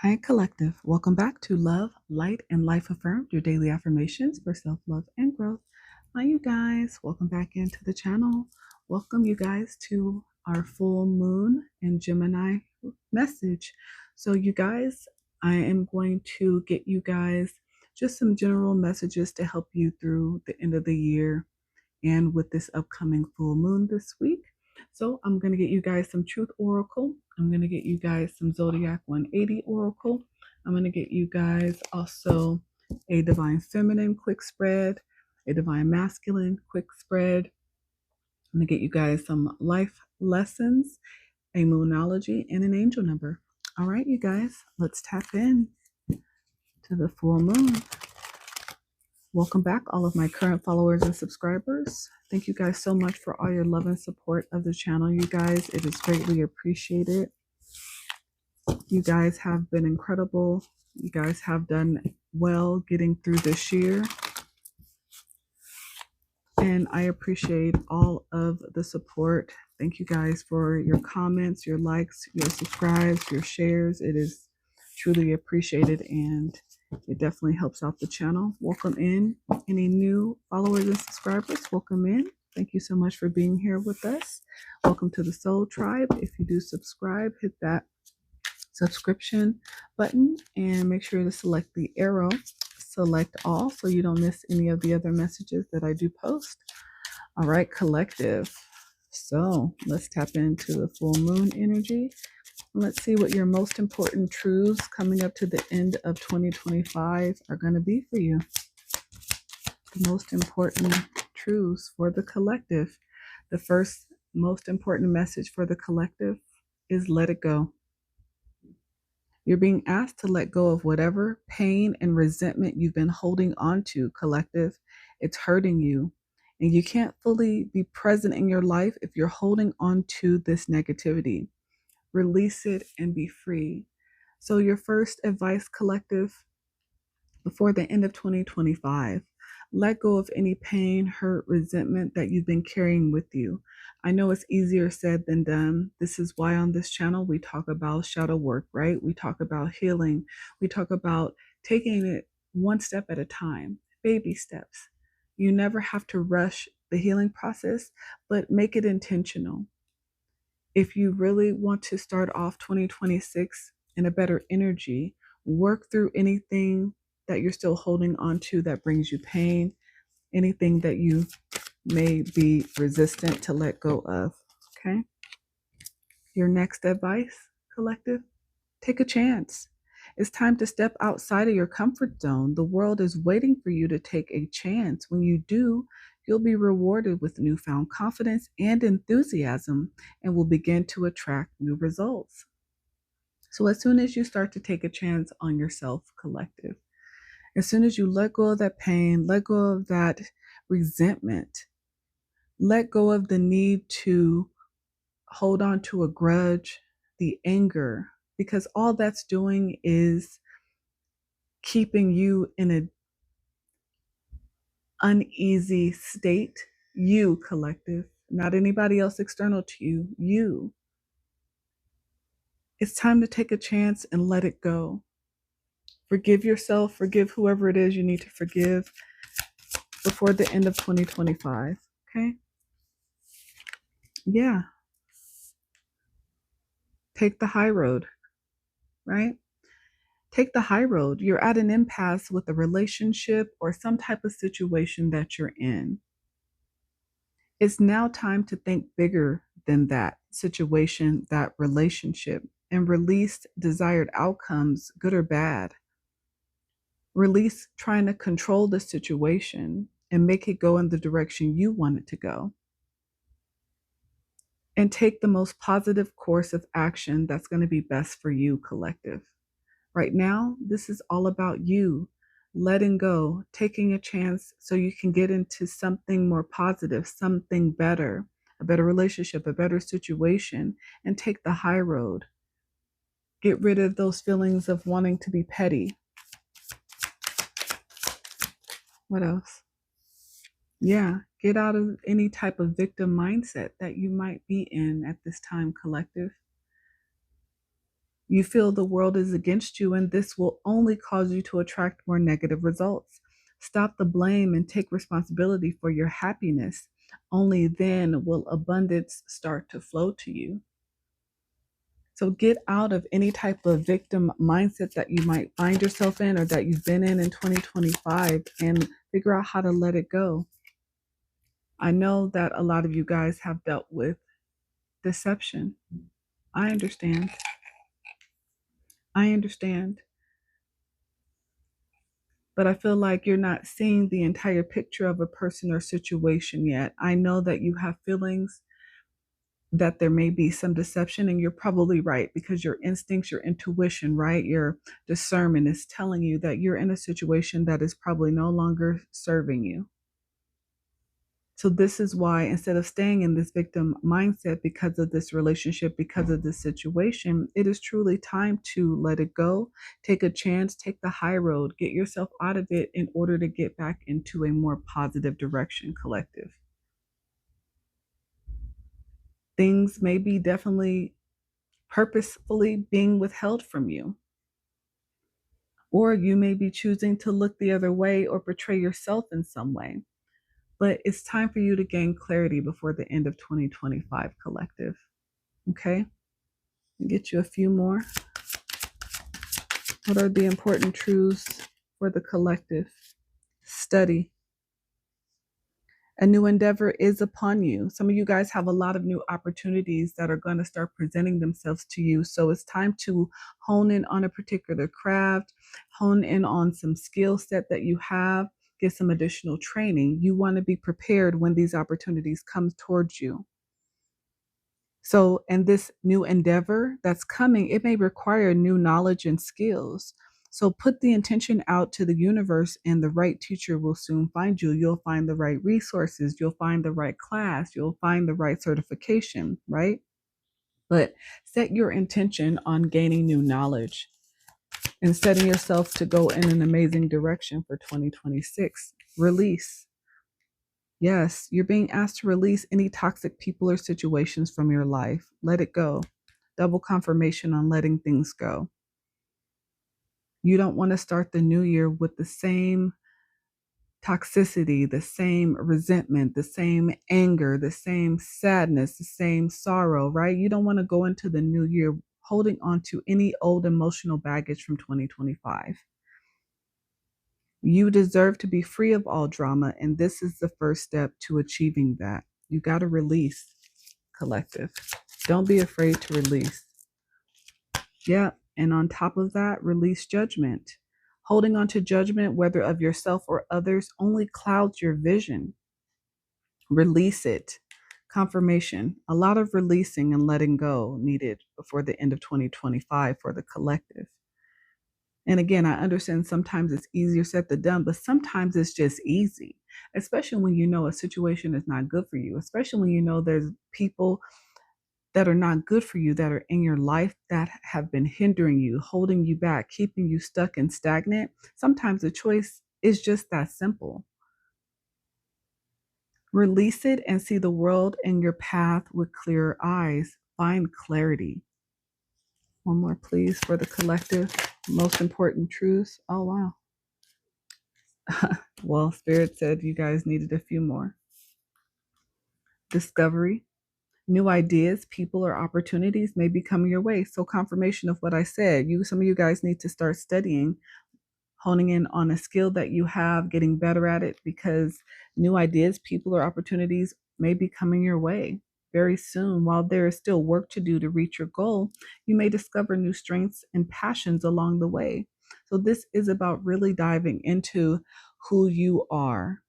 Hi, Collective. Welcome back to Love, Light, and Life Affirmed, your daily affirmations for self love and growth. Hi, you guys. Welcome back into the channel. Welcome, you guys, to our full moon in Gemini message. So, you guys, I am going to get you guys just some general messages to help you through the end of the year and with this upcoming full moon this week. So I'm going to get you guys some Truth Oracle. I'm going to get you guys some Zodiac 180 Oracle. I'm going to get you guys also a Divine Feminine quick spread, a Divine Masculine quick spread. I'm going to get you guys some life lessons, a Moonology, and an angel number. All right, you guys, let's tap in to the full moon. Welcome back, all of my current followers and subscribers. Thank you guys so much for all your love and support of the channel, you guys. It is greatly appreciated. You guys have been incredible. You guys have done well getting through this year. And I appreciate all of the support. Thank you guys for your comments, your likes, your subscribes, your shares. It is truly appreciated and it definitely helps out the channel. Welcome in. Any new followers and subscribers, welcome in. Thank you so much for being here with us. Welcome to the Soul Tribe. If you do subscribe, hit that subscription button and make sure to select the arrow. Select all so you don't miss any of the other messages that I do post. All right, Collective. So let's tap into the full moon energy. Let's see what your most important truths coming up to the end of 2025 are going to be for you. The most important truths for the collective. The first most important message for the collective is let it go. You're being asked to let go of whatever pain and resentment you've been holding on to, collective. It's hurting you. And you can't fully be present in your life if you're holding on to this negativity. Release it and be free. So your first advice, collective, before the end of 2025, let go of any pain, hurt, resentment that you've been carrying with you. I know it's easier said than done. This is why on this channel we talk about shadow work, right? We talk about healing. We talk about taking it one step at a time, baby steps. You never have to rush the healing process, but make it intentional. If you really want to start off 2026 in a better energy, work through anything that you're still holding on to that brings you pain, anything that you may be resistant to let go of. Okay. Your next advice, collective, take a chance. It's time to step outside of your comfort zone. The world is waiting for you to take a chance. When you do, you'll be rewarded with newfound confidence and enthusiasm and will begin to attract new results. So as soon as you start to take a chance on yourself, collective, as soon as you let go of that pain, let go of that resentment, let go of the need to hold on to a grudge, the anger, because all that's doing is keeping you in an uneasy state. You, collective, not anybody else external to you, you. It's time to take a chance and let it go. Forgive yourself, forgive whoever it is you need to forgive before the end of 2025, okay? Yeah. Take the high road, right? Take the high road. You're at an impasse with a relationship or some type of situation that you're in. It's now time to think bigger than that situation, that relationship, and release desired outcomes, good or bad. Release trying to control the situation and make it go in the direction you want it to go. And take the most positive course of action that's going to be best for you, collective. Right now, this is all about you letting go, taking a chance so you can get into something more positive, something better, a better relationship, a better situation, and take the high road. Get rid of those feelings of wanting to be petty. What else? Yeah, get out of any type of victim mindset that you might be in at this time, collective. You feel the world is against you, and this will only cause you to attract more negative results. Stop the blame and take responsibility for your happiness. Only then will abundance start to flow to you. So get out of any type of victim mindset that you might find yourself in or that you've been in 2025 and figure out how to let it go. I know that a lot of you guys have dealt with deception. I understand. I understand. But I feel like you're not seeing the entire picture of a person or situation yet. I know that you have feelings that there may be some deception, and you're probably right because your instincts, your intuition, right? Your discernment is telling you that you're in a situation that is probably no longer serving you. So this is why instead of staying in this victim mindset because of this relationship, because of this situation, it is truly time to let it go, take a chance, take the high road, get yourself out of it in order to get back into a more positive direction, collective. Things may be definitely purposefully being withheld from you. Or you may be choosing to look the other way or portray yourself in some way. But it's time for you to gain clarity before the end of 2025, collective. Okay? I'll get you a few more. What are the important truths for the collective? Study. A new endeavor is upon you. Some of you guys have a lot of new opportunities that are going to start presenting themselves to you. So it's time to hone in on a particular craft, hone in on some skill set that you have, get some additional training. You want to be prepared when these opportunities come towards you. So, and this new endeavor that's coming, it may require new knowledge and skills. So put the intention out to the universe, and the right teacher will soon find you. You'll find the right resources. You'll find the right class. You'll find the right certification, right? But set your intention on gaining new knowledge and setting yourself to go in an amazing direction for 2026. Release. Yes, you're being asked to release any toxic people or situations from your life. Let it go. Double confirmation on letting things go. You don't want to start the new year with the same toxicity, the same resentment, the same anger, the same sadness, the same sorrow, right? You don't want to go into the new year holding on to any old emotional baggage from 2025. You deserve to be free of all drama, and this is the first step to achieving that. You got to release, collective. Don't be afraid to release. Yeah, and on top of that, release judgment. Holding on to judgment, whether of yourself or others, only clouds your vision. Release it. Confirmation. A lot of releasing and letting go needed before the end of 2025 for the collective. And again, I understand sometimes it's easier said than done, but sometimes it's just easy, especially when you know a situation is not good for you, especially when you know there's people that are not good for you that are in your life that have been hindering you, holding you back, keeping you stuck and stagnant. Sometimes the choice is just that simple. Release it and see the world and your path with clearer eyes. Find clarity. One more, please, for the collective. Most important truths. Oh, wow. Well, Spirit said you guys needed a few more. Discovery. New ideas, people, or opportunities may be coming your way. So confirmation of what I said. Some of you guys need to start studying, honing in on a skill that you have, getting better at it, because new ideas, people, or opportunities may be coming your way very soon. While there is still work to do to reach your goal, you may discover new strengths and passions along the way. So this is about really diving into who you are,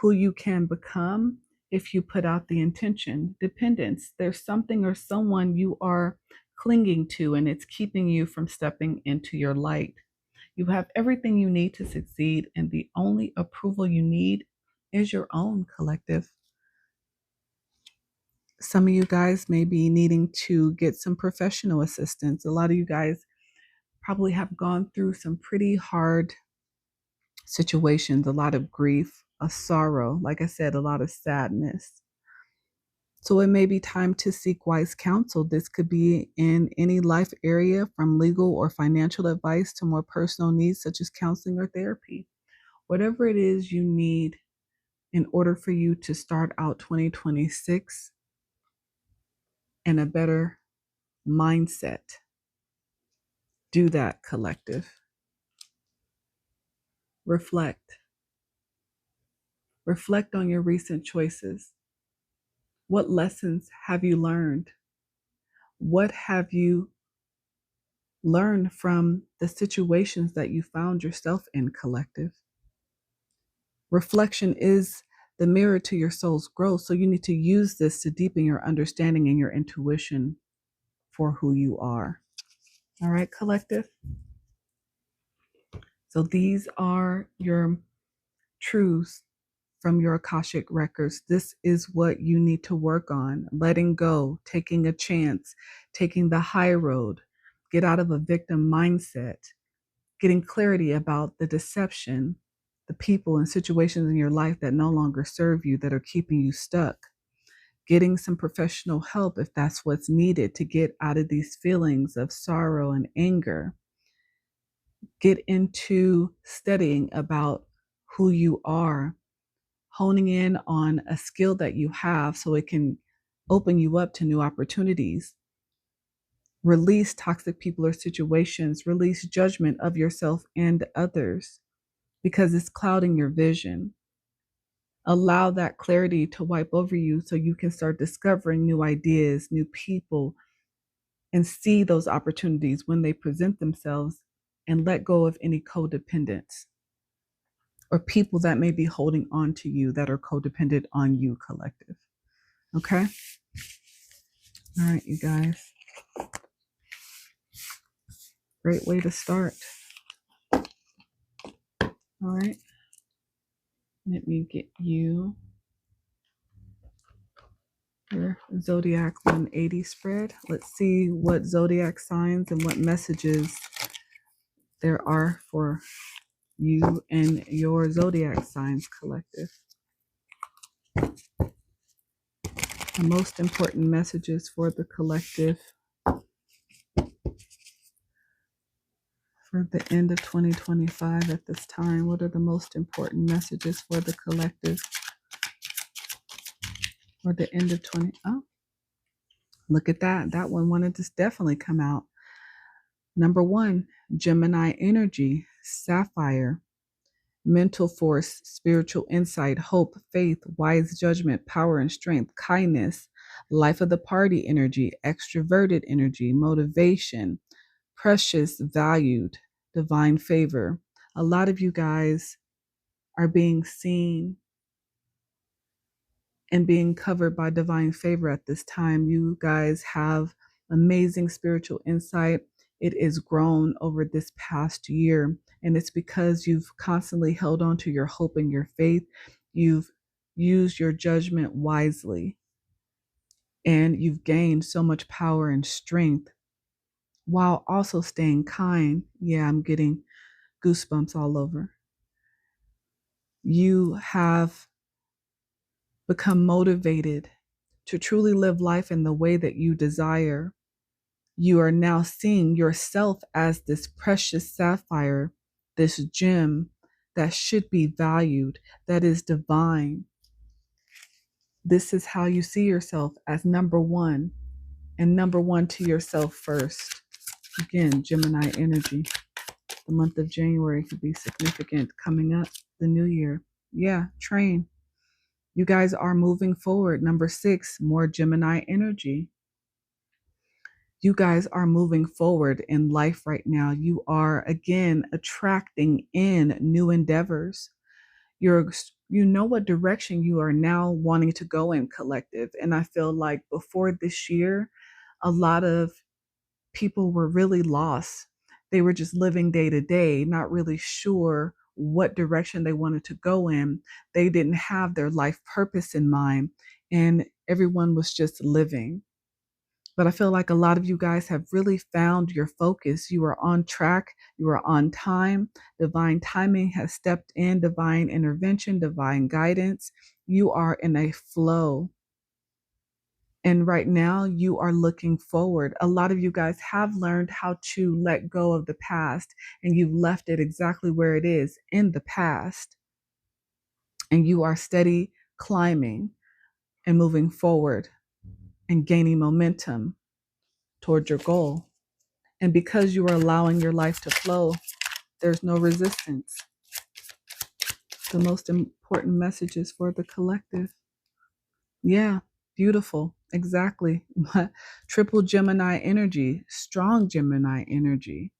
who you can become if you put out the intention. Dependence. There's something or someone you are clinging to, and it's keeping you from stepping into your light. You have everything you need to succeed, and the only approval you need is your own, collective. Some of you guys may be needing to get some professional assistance. A lot of you guys probably have gone through some pretty hard situations, a lot of grief, a sorrow, like I said, a lot of sadness. So it may be time to seek wise counsel. This could be in any life area, from legal or financial advice to more personal needs such as counseling or therapy. Whatever it is you need in order for you to start out 2026 in a better mindset. Do that, collective. Reflect. Reflect on your recent choices. What lessons have you learned? What have you learned from the situations that you found yourself in, collective? Reflection is the mirror to your soul's growth, so you need to use this to deepen your understanding and your intuition for who you are. All right, collective? So these are your truths from your Akashic records. This is what you need to work on: letting go, taking a chance, taking the high road, get out of a victim mindset, getting clarity about the deception, the people and situations in your life that no longer serve you, that are keeping you stuck, getting some professional help if that's what's needed to get out of these feelings of sorrow and anger. Get into studying about who you are, honing in on a skill that you have so it can open you up to new opportunities. Release toxic people or situations. Release judgment of yourself and others because it's clouding your vision. Allow that clarity to wipe over you so you can start discovering new ideas, new people, and see those opportunities when they present themselves, and let go of any codependence or people that may be holding on to you that are codependent on you, collective. Okay? All right, you guys. Great way to start. All right. Let me get you your Zodiac 180 spread. Let's see what Zodiac signs and what messages there are for you and your Zodiac signs, collective. The most important messages for the collective for the end of 2025 at this time. What are the most important messages for the collective for the end of 20? Oh, look at that. That one wanted to definitely come out. Number 1, Gemini energy, Sapphire, mental force, spiritual insight, hope, faith, wise judgment, power and strength, kindness, life of the party energy, extroverted energy, motivation, precious, valued, divine favor. A lot of you guys are being seen and being covered by divine favor at this time. You guys have amazing spiritual insight. It is grown over this past year, and it's because you've constantly held on to your hope and your faith. You've used your judgment wisely, and you've gained so much power and strength while also staying kind. Yeah, I'm getting goosebumps all over. You have become motivated to truly live life in the way that you desire. You are now seeing yourself as this precious sapphire, this gem that should be valued, that is divine. This is how you see yourself, as number one, and number one to yourself first. Again, Gemini energy. The month of January could be significant coming up, the new year. Yeah, train. You guys are moving forward. Number 6, more Gemini energy. You guys are moving forward in life right now. You are, again, attracting in new endeavors. You know what direction you are now wanting to go in, collective. And I feel like before this year, a lot of people were really lost. They were just living day to day, not really sure what direction they wanted to go in. They didn't have their life purpose in mind, and everyone was just living. But I feel like a lot of you guys have really found your focus. You are on track. You are on time. Divine timing has stepped in, divine intervention, divine guidance. You are in a flow. And right now, you are looking forward. A lot of you guys have learned how to let go of the past, and you've left it exactly where it is in the past. And you are steady climbing and moving forward and gaining momentum towards your goal. And because you are allowing your life to flow, there's no resistance. The most important messages for the collective. Yeah, beautiful. Exactly. Triple Gemini energy, strong Gemini energy.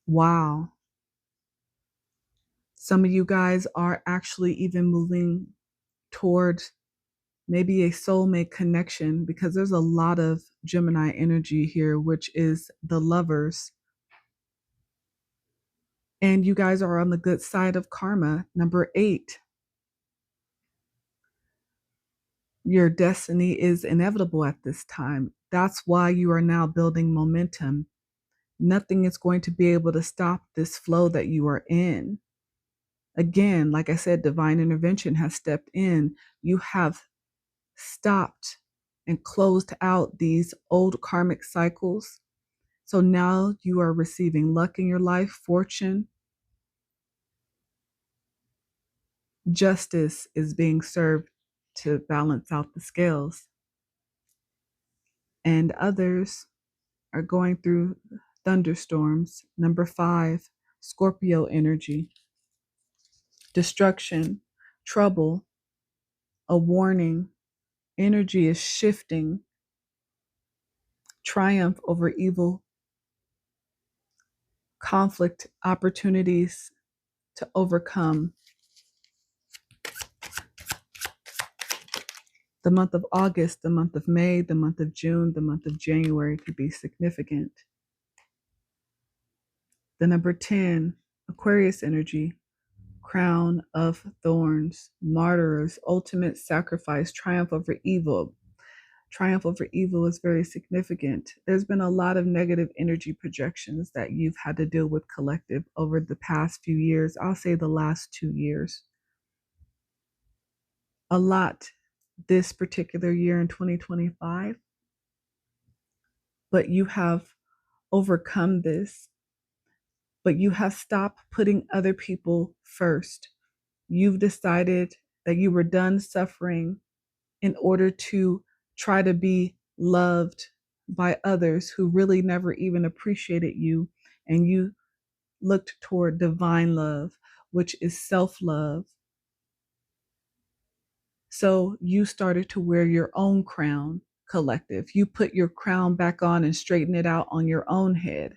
Wow. Some of you guys are actually even moving towards maybe a soulmate connection, because there's a lot of Gemini energy here, which is the lovers. And you guys are on the good side of karma. Number 8. Your destiny is inevitable at this time. That's why you are now building momentum. Nothing is going to be able to stop this flow that you are in. Again, like I said, divine intervention has stepped in. You have stopped and closed out these old karmic cycles. So now you are receiving luck in your life, fortune. Justice is being served to balance out the scales. And others are going through thunderstorms. Number 5, Scorpio energy. Destruction, trouble, a warning. Energy is shifting. Triumph over evil. Conflict, opportunities to overcome. The month of August, the month of May, the month of June, the month of January could be significant. The number 10, Aquarius energy. Crown of thorns, martyrs, ultimate sacrifice, triumph over evil. Triumph over evil is very significant. There's been a lot of negative energy projections that you've had to deal with, collective, over the past few years. I'll say the last 2 years. A lot this particular year in 2025. But you have overcome this. But you have stopped putting other people first. You've decided that you were done suffering in order to try to be loved by others who really never even appreciated you. And you looked toward divine love, which is self-love. So you started to wear your own crown, collective. You put your crown back on and straighten it out on your own head,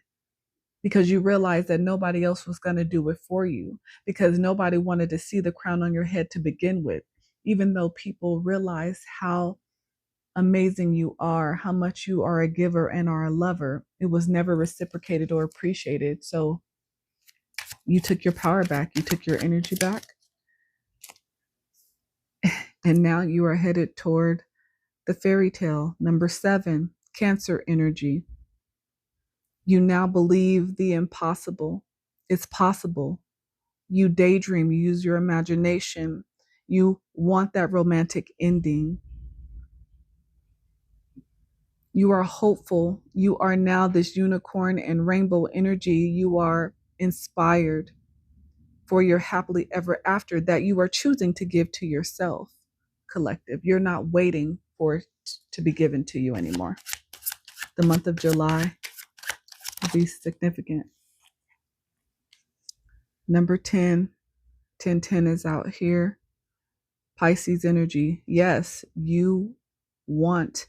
because you realized that nobody else was going to do it for you, because nobody wanted to see the crown on your head to begin with. Even though people realize how amazing you are, how much you are a giver and are a lover, it was never reciprocated or appreciated. So you took your power back, you took your energy back, and now you are headed toward the fairy tale. Number 7, Cancer energy. You now believe the impossible. It's possible. You daydream, you use your imagination. You want that romantic ending. You are hopeful. You are now this unicorn and rainbow energy. You are inspired for your happily ever after that you are choosing to give to yourself, collective. You're not waiting for it to be given to you anymore. The month of July will be significant. Number 10, 1010 is out here. Pisces energy. Yes, you want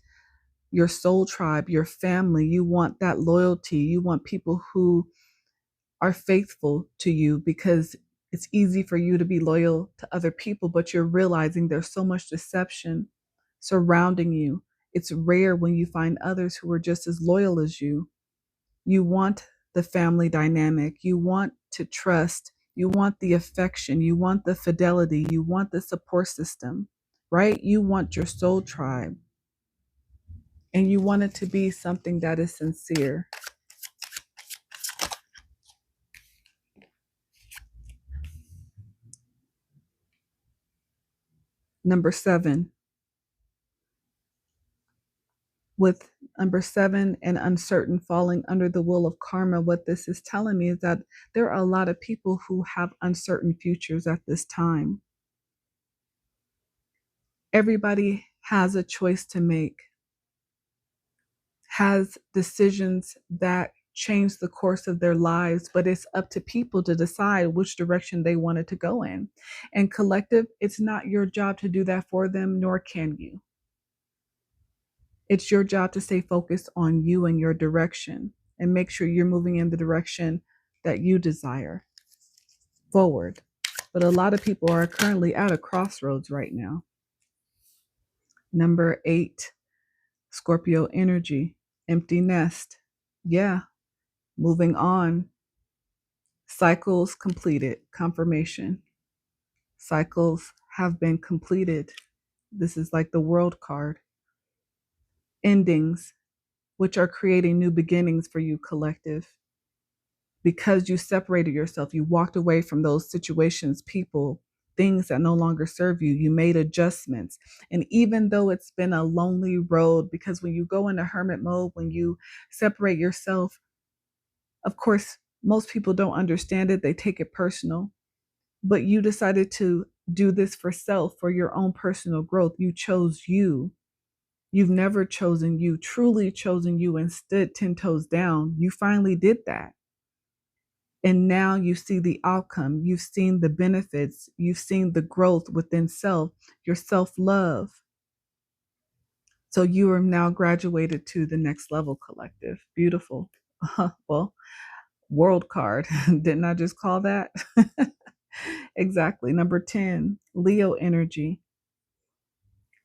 your soul tribe, your family. You want that loyalty. You want people who are faithful to you, because it's easy for you to be loyal to other people, but you're realizing there's so much deception surrounding you. It's rare when you find others who are just as loyal as you. You want the family dynamic. You want to trust. You want the affection. You want the fidelity. You want the support system, right? You want your soul tribe. And you want it to be something that is sincere. Number 7, With number 7 and uncertain falling under the will of karma, what this is telling me is that there are a lot of people who have uncertain futures at this time. Everybody has a choice to make, has decisions that change the course of their lives, but it's up to people to decide which direction they wanted to go in. And collective, it's not your job to do that for them, nor can you. It's your job to stay focused on you and your direction and make sure you're moving in the direction that you desire forward. But a lot of people are currently at a crossroads right now. Number 8, Scorpio energy, empty nest. Yeah, moving on. Cycles completed, confirmation. Cycles have been completed. This is like the world card. Endings, which are creating new beginnings for you, collective. Because you separated yourself, you walked away from those situations, people, things that no longer serve you. You made adjustments. And even though it's been a lonely road, because when you go into hermit mode, when you separate yourself, of course, most people don't understand it. They take it personal. But you decided to do this for self, for your own personal growth. You chose you. You've never chosen you, truly chosen you, and stood 10 toes down. You finally did that. And now you see the outcome. You've seen the benefits. You've seen the growth within self, your self-love. So you are now graduated to the next level, collective. Beautiful. Well, world card. Didn't I just call that? Exactly. Number 10, Leo energy.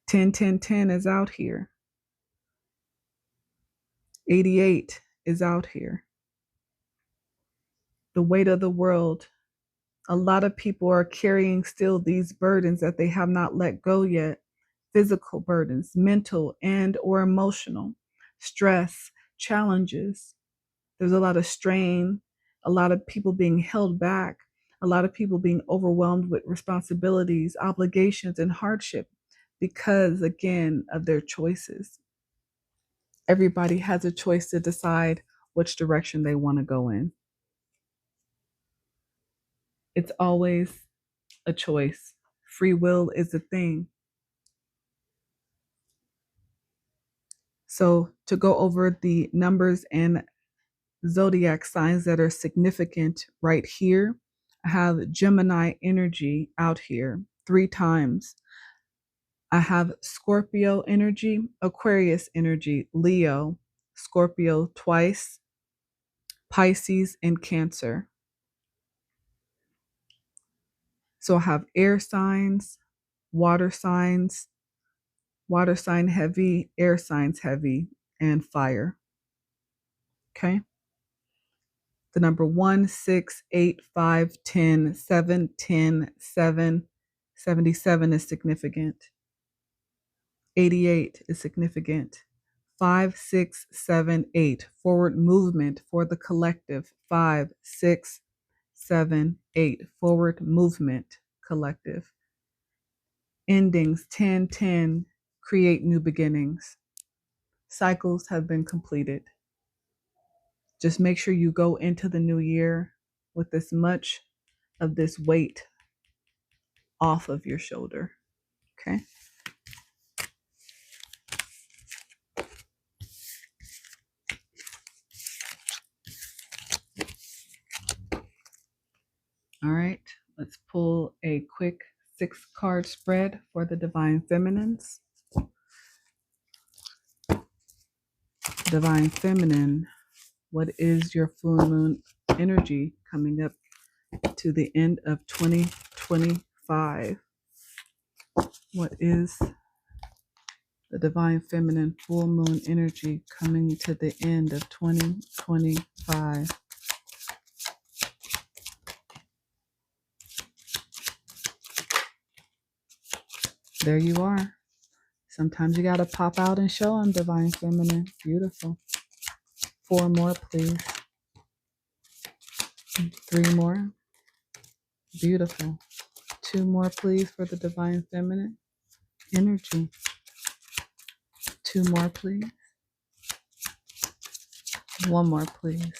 10, 10, 10 is out here. 88 is out here. The weight of the world. A lot of people are carrying still these burdens that they have not let go yet. Physical burdens, mental and or emotional, stress, challenges. There's a lot of strain, a lot of people being held back, a lot of people being overwhelmed with responsibilities, obligations, and hardship because, again, of their choices. Everybody has a choice to decide which direction they want to go in. It's always a choice. Free will is a thing. So to go over the numbers and zodiac signs that are significant right here, I have Gemini energy out here 3 times. I have Scorpio energy, Aquarius energy, Leo, Scorpio twice, Pisces, and Cancer. So I have air signs, water sign heavy, air signs heavy, and fire. Okay. The number 1, 6, 8, 5, 10, 7, 10, 7, 77 is significant. 88 is significant. 5, 6, 7, 8. Forward movement for the collective. 5, 6, 7, 8. Forward movement, collective. Endings 10, 10. Create new beginnings. Cycles have been completed. Just make sure you go into the new year with as much of this weight off of your shoulder. Okay. All right. Let's pull a quick 6-card spread for the Divine Feminines. Divine Feminine, what is your full moon energy coming up to the end of 2025? What is the Divine Feminine full moon energy coming to the end of 2025? There you are. Sometimes you got to pop out and show them, Divine Feminine. Beautiful. 4 more, please. 3 more. Beautiful. 2 more, please, for the Divine Feminine energy. 2 more, please. One more, please.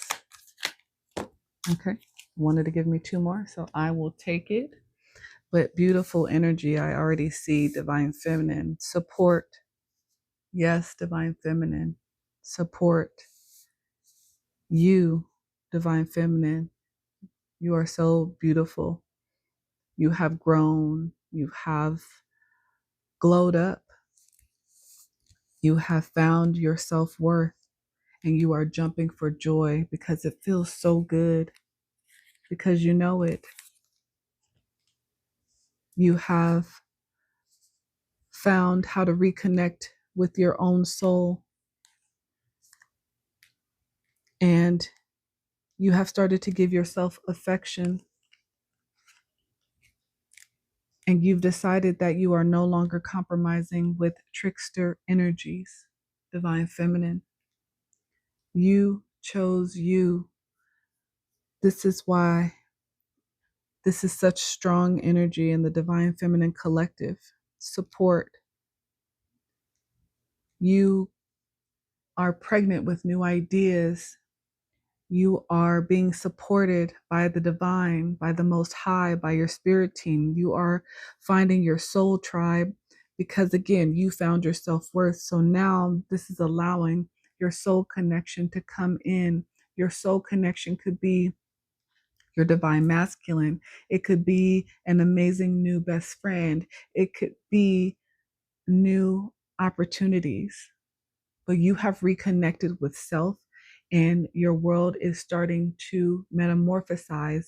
Okay. Wanted to give me two more, so I will take it. But beautiful energy. I already see divine feminine support. Yes, divine feminine support. You, divine feminine, you are so beautiful. You have grown. You have glowed up. You have found your self-worth, and you are jumping for joy because it feels so good, because you know it. You have found how to reconnect with your own soul, and you have started to give yourself affection, and you've decided that you are no longer compromising with trickster energies. Divine feminine, you chose you. This is why this is such strong energy in the divine feminine collective. Support. You are pregnant with new ideas. You are being supported by the divine, by the Most High, by your spirit team. You are finding your soul tribe because, again, you found your self-worth. So now this is allowing your soul connection to come in. Your soul connection could be your divine masculine. It could be an amazing new best friend. It could be new opportunities. But you have reconnected with self, and your world is starting to metamorphosize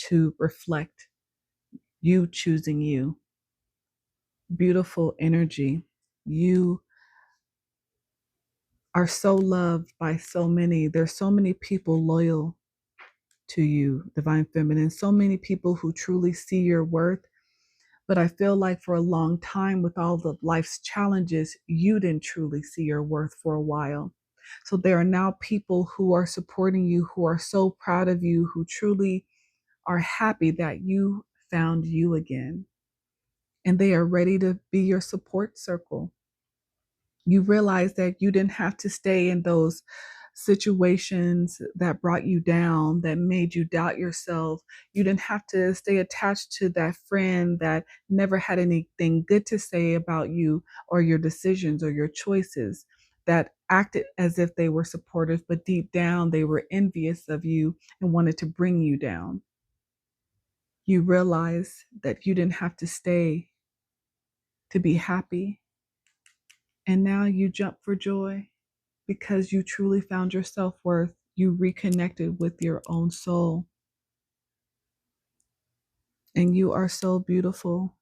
to reflect you choosing you. Beautiful energy. You are so loved by so many. There's so many people loyal to you, divine feminine, so many people who truly see your worth. But I feel like for a long time, with all the life's challenges, you didn't truly see your worth for a while. So there are now people who are supporting you, who are so proud of you, who truly are happy that you found you again. And they are ready to be your support circle. You realize that you didn't have to stay in those situations that brought you down, that made you doubt yourself. You didn't have to stay attached to that friend that never had anything good to say about you or your decisions or your choices, that acted as if they were supportive, but deep down they were envious of you and wanted to bring you down. You realize that you didn't have to stay to be happy. And now you jump for joy because you truly found your self-worth. You reconnected with your own soul. And you are so beautiful.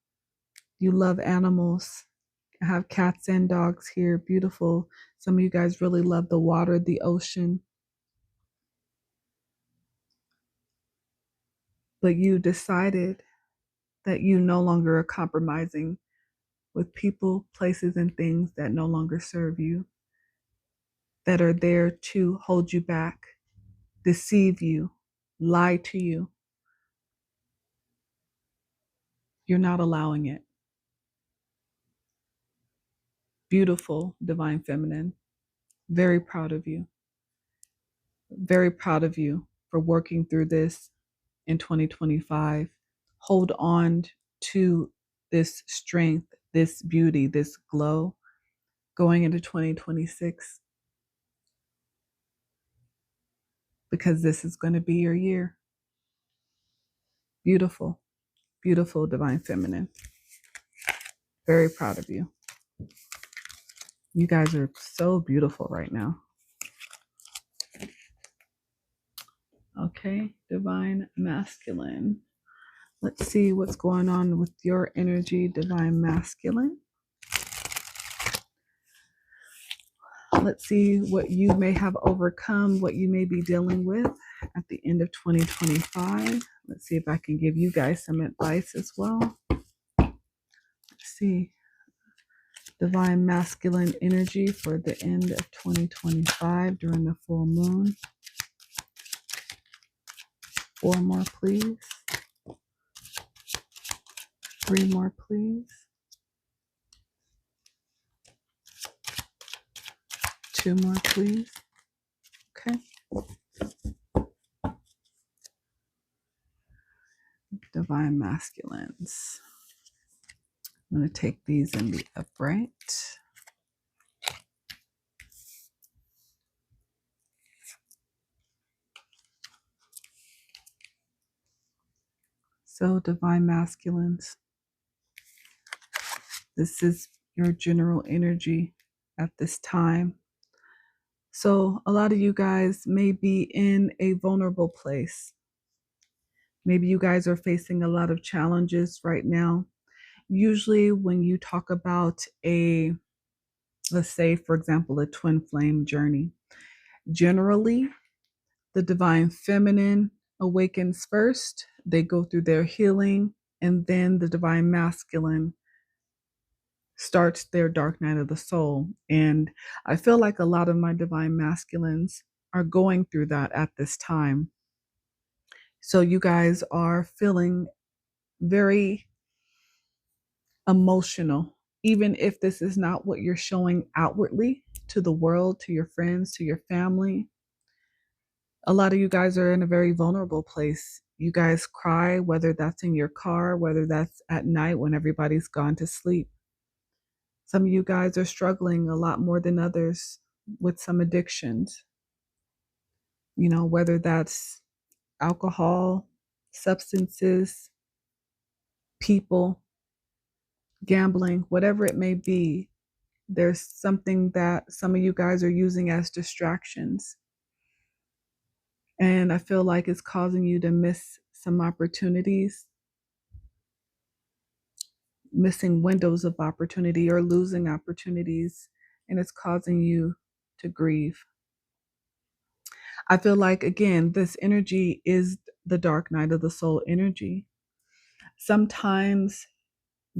You love animals. I have cats and dogs here. Beautiful. Some of you guys really love the water, the ocean. But you decided that you no longer are compromising with people, places, and things that no longer serve you, that are there to hold you back, deceive you, lie to you. You're not allowing it. Beautiful, divine feminine. Very proud of you. Very proud of you for working through this in 2025. Hold on to this strength, this beauty, this glow going into 2026, because this is going to be your year. Beautiful, beautiful, divine feminine. Very proud of you. You guys are so beautiful right now. Okay, divine masculine. Let's see what's going on with your energy, divine masculine. Let's see what you may have overcome, what you may be dealing with at the end of 2025. Let's see if I can give you guys some advice as well. Let's see. Divine masculine energy for the end of 2025 during the full moon. 4 more, please. 3 more, please. 2 more, please. Okay. Divine masculines. I'm going to take these in the upright. So, divine masculines, this is your general energy at this time. So, a lot of you guys may be in a vulnerable place. Maybe you guys are facing a lot of challenges right now. Usually, when you talk about let's say, for example, a twin flame journey, generally, the divine feminine awakens first. They go through their healing, and then the divine masculine starts their dark night of the soul. And I feel like a lot of my divine masculines are going through that at this time. So you guys are feeling very emotional, even if this is not what you're showing outwardly to the world, to your friends, to your family. A lot of you guys are in a very vulnerable place. You guys cry, whether that's in your car, whether that's at night when everybody's gone to sleep. Some of you guys are struggling a lot more than others with some addictions, whether that's alcohol, substances, people, gambling, whatever it may be. There's something that some of you guys are using as distractions. And I feel like it's causing you to miss some opportunities, missing windows of opportunity or losing opportunities, and it's causing you to grieve. I feel like, again, this energy is the dark night of the soul energy. Sometimes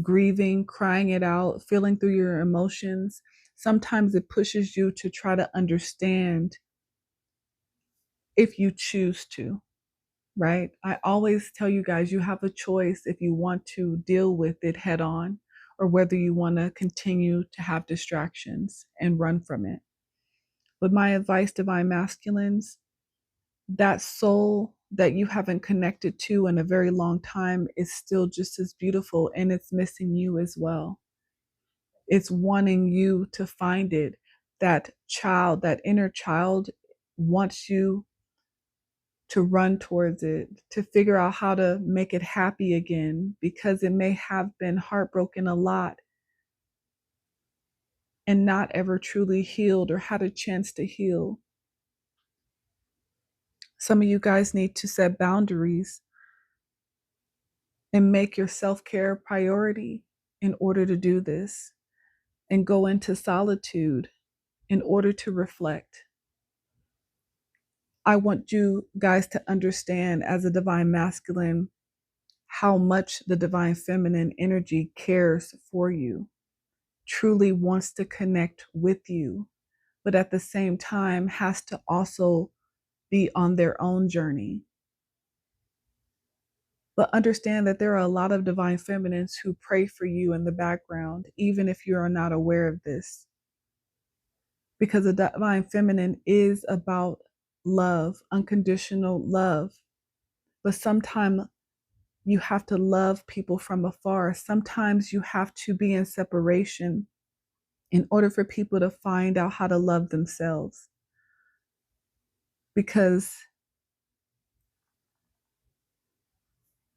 grieving, crying it out, feeling through your emotions, sometimes it pushes you to try to understand if you choose to, right? I always tell you guys, you have a choice if you want to deal with it head on or whether you want to continue to have distractions and run from it. But my advice, divine masculines, that soul that you haven't connected to in a very long time is still just as beautiful, and it's missing you as well. It's wanting you to find it. That child, that inner child wants you to run towards it, to figure out how to make it happy again, because it may have been heartbroken a lot and not ever truly healed or had a chance to heal. Some of you guys need to set boundaries and make your self-care a priority in order to do this, and go into solitude in order to reflect. I want you guys to understand, as a divine masculine, how much the divine feminine energy cares for you, truly wants to connect with you, but at the same time has to also be on their own journey. But understand that there are a lot of divine feminines who pray for you in the background, even if you are not aware of this. Because the divine feminine is about love, unconditional love. But sometimes you have to love people from afar. Sometimes you have to be in separation in order for people to find out how to love themselves. Because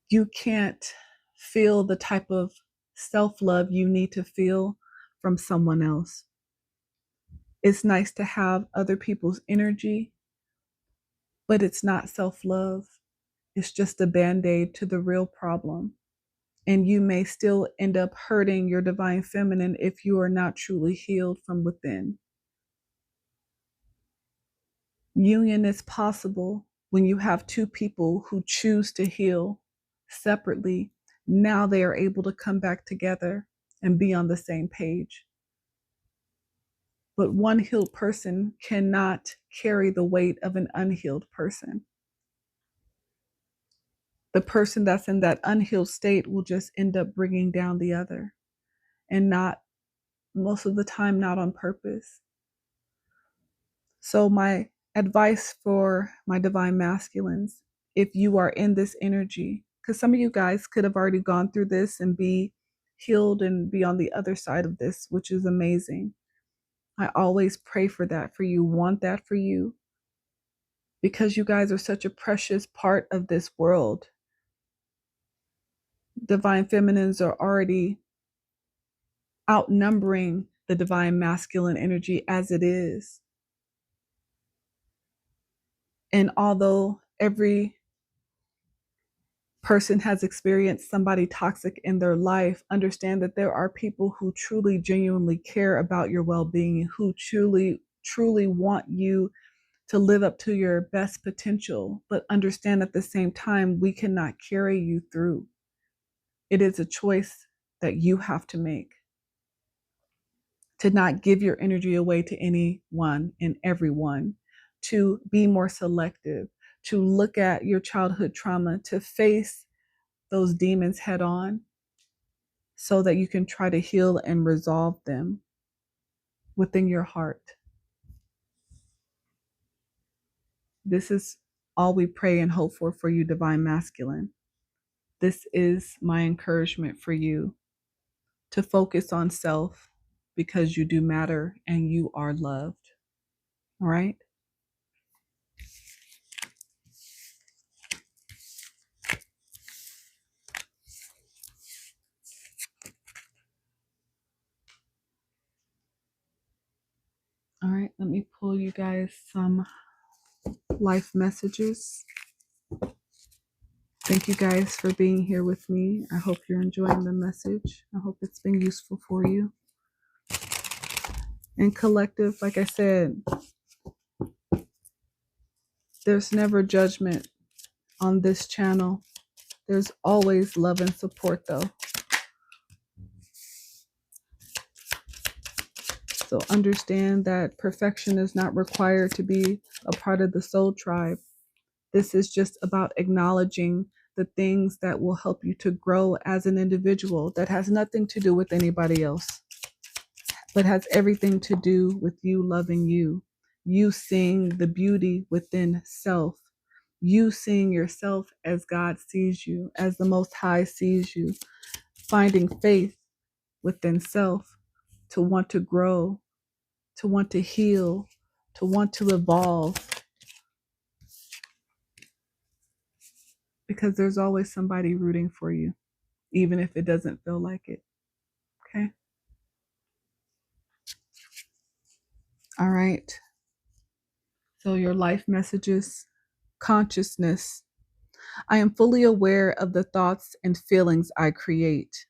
you can't feel the type of self-love you need to feel from someone else. It's nice to have other people's energy, but it's not self-love. It's just a band-aid to the real problem. And you may still end up hurting your divine feminine if you are not truly healed from within. Union is possible when you have two people who choose to heal separately. Now they are able to come back together and be on the same page. But one healed person cannot carry the weight of an unhealed person. The person that's in that unhealed state will just end up bringing down the other, and not, most of the time, not on purpose. So my advice for my divine masculines, if you are in this energy, because some of you guys could have already gone through this and be healed and be on the other side of this, which is amazing. I always pray for that for you, want that for you, because you guys are such a precious part of this world. Divine feminines are already outnumbering the divine masculine energy as it is. And although every person has experienced somebody toxic in their life, understand that there are people who truly, genuinely care about your well-being, who truly want you to live up to your best potential, but understand at the same time, we cannot carry you through. It is a choice that you have to make, to not give your energy away to anyone and everyone, to be more selective, to look at your childhood trauma, to face those demons head on so that you can try to heal and resolve them within your heart. This is all we pray and hope for you, divine masculine. This is my encouragement for you to focus on self, because you do matter and you are loved. All right? All right, let me pull you guys some life messages. Thank you guys for being here with me. I hope you're enjoying the message. I hope it's been useful for you. And collective, like I said, there's never judgment on this channel. There's always love and support, though. So understand that perfection is not required to be a part of the soul tribe. This is just about acknowledging the things that will help you to grow as an individual. That has nothing to do with anybody else, but has everything to do with you loving you. You seeing the beauty within self. You seeing yourself as God sees you, as the Most High sees you. Finding faith within self to want to grow, to want to heal, to want to evolve. Because there's always somebody rooting for you, even if it doesn't feel like it. Okay? All right. So your life messages: consciousness. I am fully aware of the thoughts and feelings I create.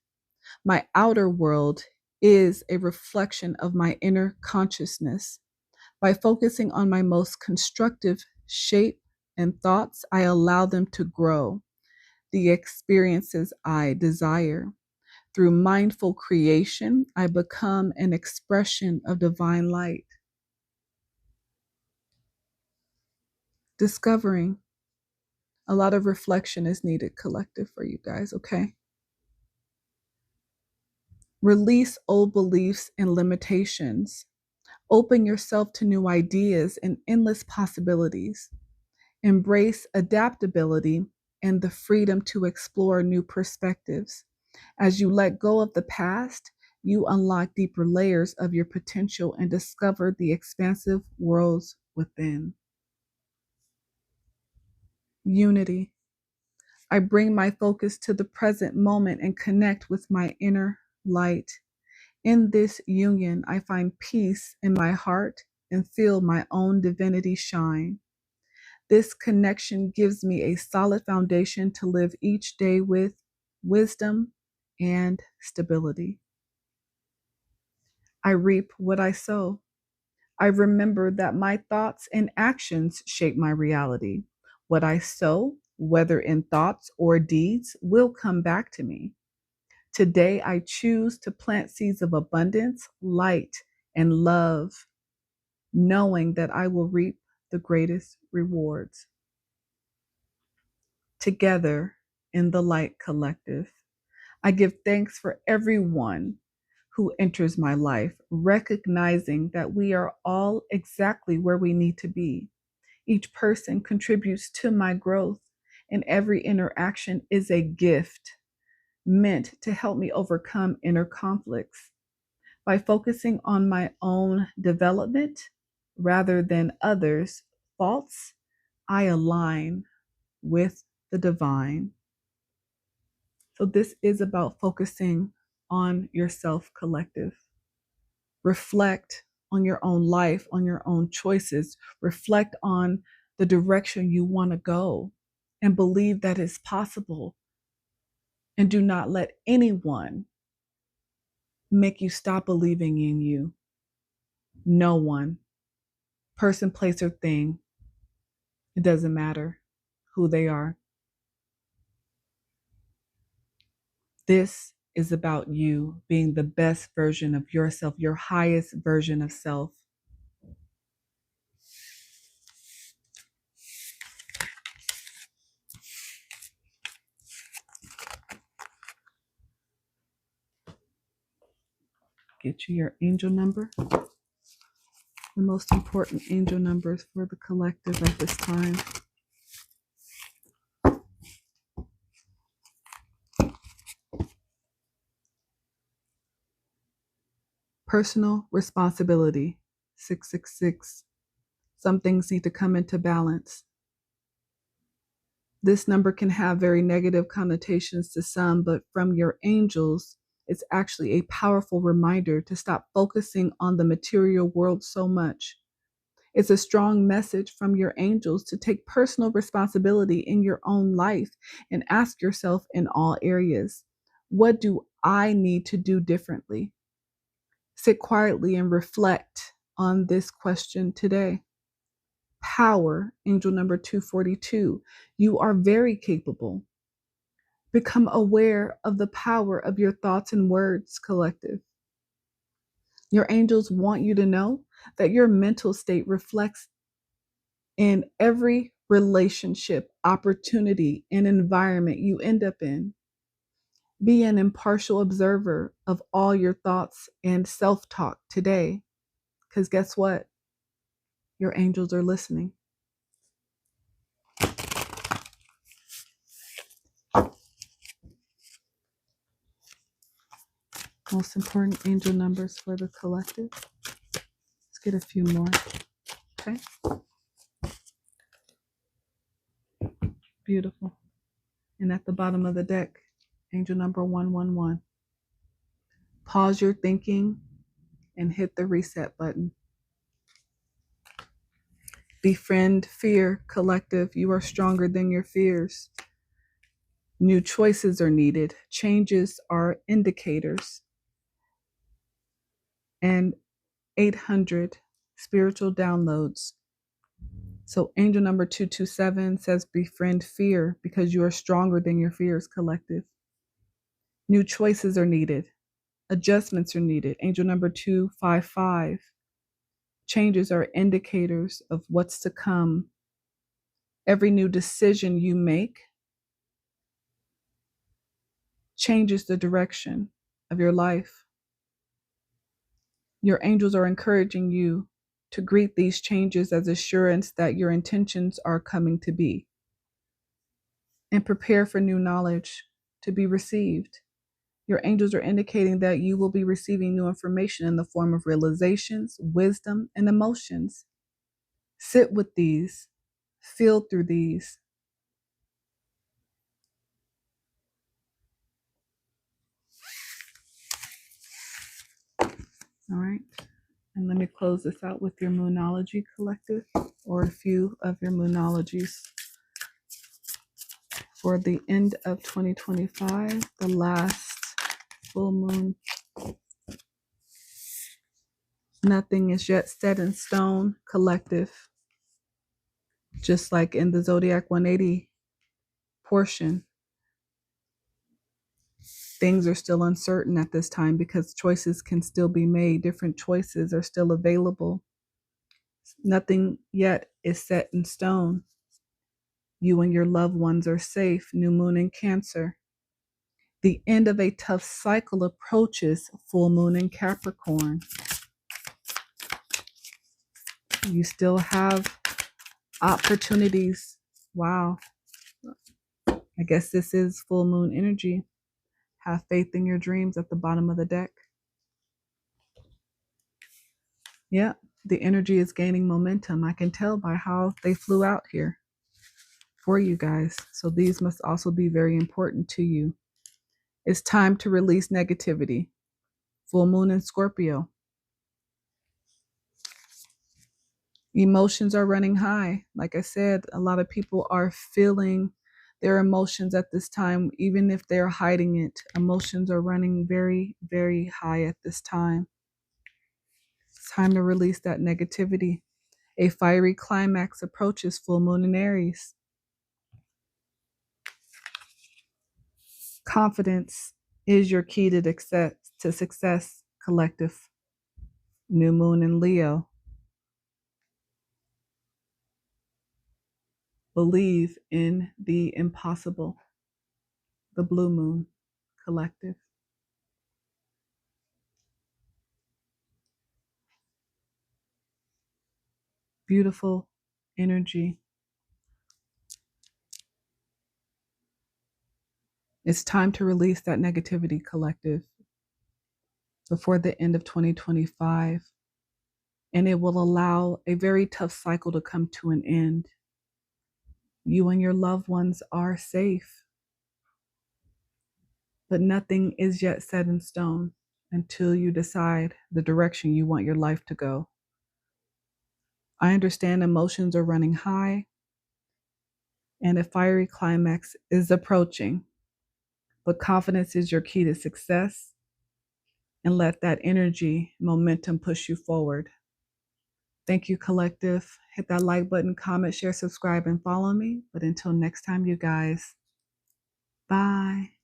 My outer world is a reflection of my inner consciousness. By focusing on my most constructive shape and thoughts, I allow them to grow the experiences I desire. Through mindful creation, I become an expression of divine light. Discovering. A lot of reflection is needed, collective, for you guys, okay? Release old beliefs and limitations. Open yourself to new ideas and endless possibilities. Embrace adaptability and the freedom to explore new perspectives. As you let go of the past, you unlock deeper layers of your potential and discover the expansive worlds within. Unity. I bring my focus to the present moment and connect with my inner light. In this union, I find peace in my heart and feel my own divinity shine. This connection gives me a solid foundation to live each day with wisdom and stability. I reap what I sow. I remember that my thoughts and actions shape my reality. What I sow, whether in thoughts or deeds, will come back to me. Today, I choose to plant seeds of abundance, light, and love, knowing that I will reap the greatest rewards. Together in the Light Collective, I give thanks for everyone who enters my life, recognizing that we are all exactly where we need to be. Each person contributes to my growth, and every interaction is a gift meant to help me overcome inner conflicts. By focusing on my own development rather than others' faults, I align with the divine. So this is about focusing on yourself, collective. Reflect on your own life, on your own choices. Reflect on the direction you want to go and believe that it's possible. And do not let anyone make you stop believing in you. No one, person, place, or thing. It doesn't matter who they are. This is about you being the best version of yourself, your highest version of self. Get you your angel number. The most important angel numbers for the collective at this time. Personal responsibility, 666. Some things need to come into balance. This number can have very negative connotations to some, but from your angels, it's actually a powerful reminder to stop focusing on the material world so much. It's a strong message from your angels to take personal responsibility in your own life and ask yourself in all areas, what do I need to do differently? Sit quietly and reflect on this question today. Power, angel number 242. You are very capable. Become aware of the power of your thoughts and words, collective. Your angels want you to know that your mental state reflects in every relationship, opportunity, and environment you end up in. Be an impartial observer of all your thoughts and self-talk today, because guess what? Your angels are listening. Most important angel numbers for the collective. Let's get a few more. Okay. Beautiful. And at the bottom of the deck, angel number 111. Pause your thinking and hit the reset button. Befriend fear, collective. You are stronger than your fears. New choices are needed. Changes are indicators. And 800 spiritual downloads. So angel number 227 says befriend fear because you are stronger than your fears, collective. New choices are needed. Adjustments are needed. Angel number 255. Changes are indicators of what's to come. Every new decision you make changes the direction of your life. Your angels are encouraging you to greet these changes as assurance that your intentions are coming to be. And prepare for new knowledge to be received. Your angels are indicating that you will be receiving new information in the form of realizations, wisdom, and emotions. Sit with these, feel through these. All right. And let me close this out with your Moonology collective, or a few of your Moonologies. For the end of 2025, the last full moon. Nothing is yet set in stone, collective. Just like in the Zodiac 180 portion, things are still uncertain at this time because choices can still be made. Different choices are still available. Nothing yet is set in stone. You and your loved ones are safe. New moon in Cancer. The end of a tough cycle approaches. Full moon in Capricorn. You still have Opportunities. Wow. I guess this is full moon energy. Have faith in your dreams at the bottom of the deck. Yeah, the energy is gaining momentum. I can tell by how they flew out here for you guys. So these must also be very important to you. It's time to release negativity. Full moon in Scorpio. Emotions are running high. Like I said, a lot of people are feeling their emotions at this time, even if they're hiding it. Emotions are running very, very high at this time. It's time to release that negativity. A fiery climax approaches full moon in Aries. Confidence is your key to success, collective. New moon in Leo. Believe in the impossible. The blue moon, collective. Beautiful energy. It's time to release that negativity, collective, before the end of 2025. And it will allow a very tough cycle to come to an end. You and your loved ones are safe, but nothing is yet set in stone until you decide the direction you want your life to go. I understand emotions are running high and a fiery climax is approaching, but confidence is your key to success, and let that energy, momentum push you forward. Thank you, collective. Hit that like button, comment, share, subscribe, and follow me. But until next time, you guys, bye.